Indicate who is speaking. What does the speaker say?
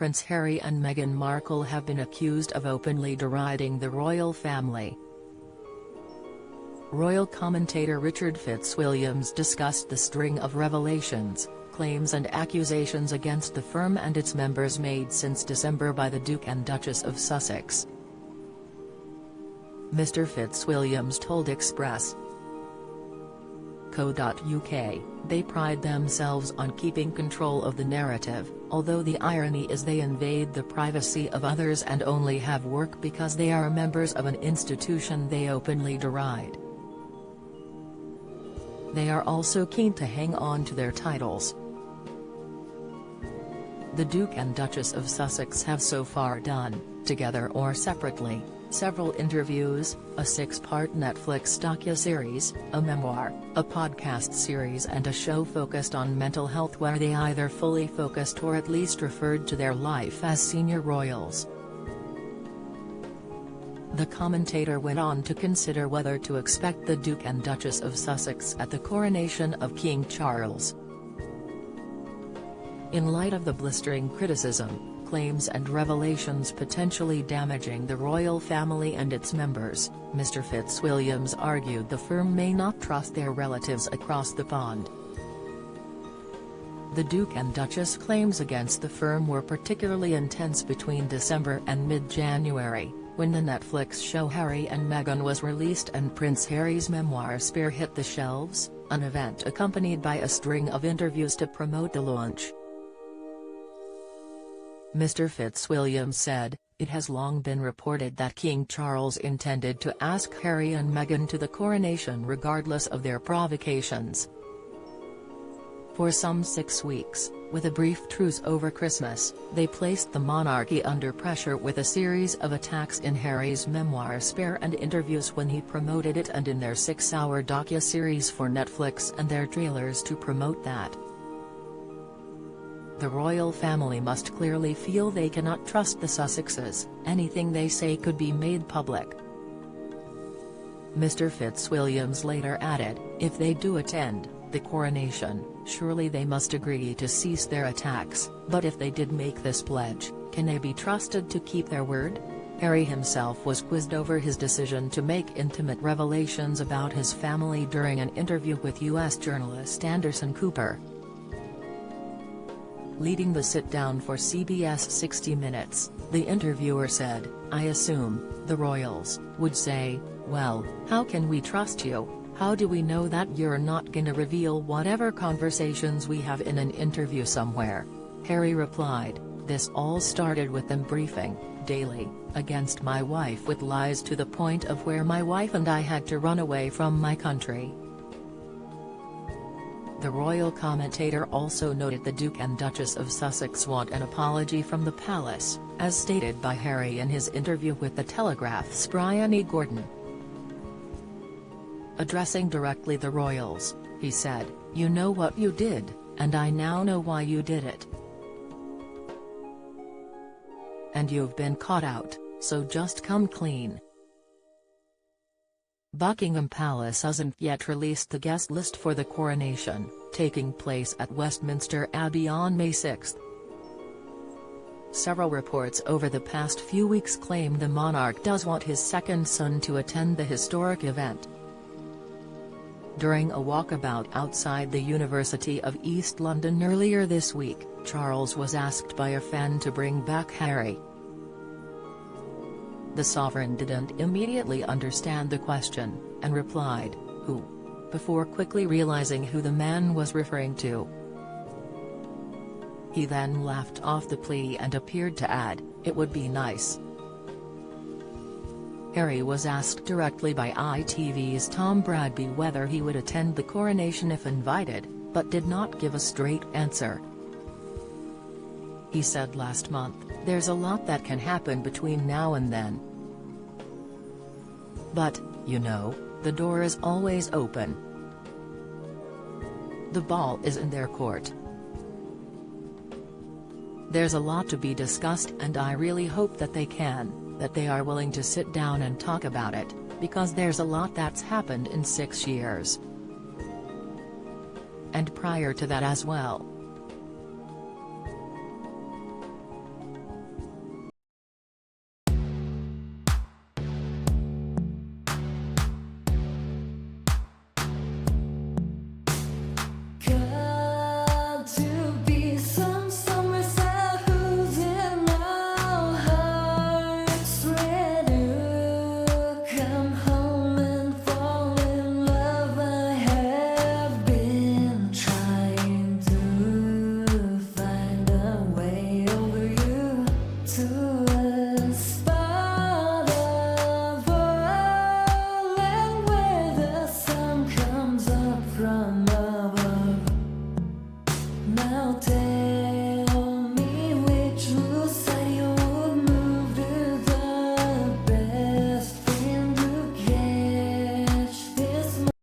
Speaker 1: Prince Harry and Meghan Markle have been accused of openly deriding the royal family. Royal commentator Richard Fitzwilliams discussed the string of revelations, claims and accusations against the firm and its members made since December by the Duke and Duchess of Sussex. Mr. Fitzwilliams told Express.co.uk, they pride themselves on keeping control of the narrative, although the irony is they invade the privacy of others and only have work because they are members of an institution they openly deride. They are also keen to hang on to their titles. The Duke and Duchess of Sussex have so far done, together or separately, several interviews, a 6-part Netflix docuseries, a memoir, a podcast series and a show focused on mental health where they either fully focused or at least referred to their life as senior royals. The commentator went on to consider whether to expect the Duke and Duchess of Sussex at the coronation of King Charles. In light of the blistering criticism, claims and revelations potentially damaging the royal family and its members, Mr. Fitzwilliams argued the firm may not trust their relatives across the pond. The Duke and Duchess claims against the firm were particularly intense between December and mid-January, when the Netflix show Harry and Meghan was released and Prince Harry's memoir Spare hit the shelves, an event accompanied by a string of interviews to promote the launch. Mr. Fitzwilliams said, "It has long been reported that King Charles intended to ask Harry and Meghan to the coronation regardless of their provocations. For some 6 weeks, with a brief truce over Christmas, they placed the monarchy under pressure with a series of attacks in Harry's memoir Spare and interviews when he promoted it and in their 6-hour docuseries for Netflix and their trailers to promote that. The royal family must clearly feel they cannot trust the Sussexes, anything they say could be made public." Mr. Fitzwilliams later added, "If they do attend the coronation, surely they must agree to cease their attacks, but if they did make this pledge, can they be trusted to keep their word?" Harry himself was quizzed over his decision to make intimate revelations about his family during an interview with U.S. journalist Anderson Cooper. Leading the sit-down for CBS 60 Minutes, the interviewer said, "I assume the royals would say, 'Well, how can we trust you? How do we know that you're not gonna reveal whatever conversations we have in an interview somewhere?'" Harry replied, "This all started with them briefing, daily, against my wife with lies to the point of where my wife and I had to run away from my country." The royal commentator also noted the Duke and Duchess of Sussex want an apology from the palace, as stated by Harry in his interview with The Telegraph's Bryony Gordon. Addressing directly the royals, he said, "You know what you did, and I now know why you did it. And you've been caught out, so just come clean." Buckingham Palace hasn't yet released the guest list for the coronation, taking place at Westminster Abbey on May 6. Several reports over the past few weeks claim the monarch does want his second son to attend the historic event. During a walkabout outside the University of East London earlier this week, Charles was asked by a fan to bring back Harry. The sovereign didn't immediately understand the question, and replied, "Who?" before quickly realizing who the man was referring to. He then laughed off the plea and appeared to add, "It would be nice." Harry was asked directly by ITV's Tom Bradby whether he would attend the coronation if invited, but did not give a straight answer. He said last month, "There's a lot that can happen between now and then. But, you know, the door is always open. The ball is in their court. There's a lot to be discussed and I really hope that they are willing to sit down and talk about it, because there's a lot that's happened in 6 years. And prior to that as well."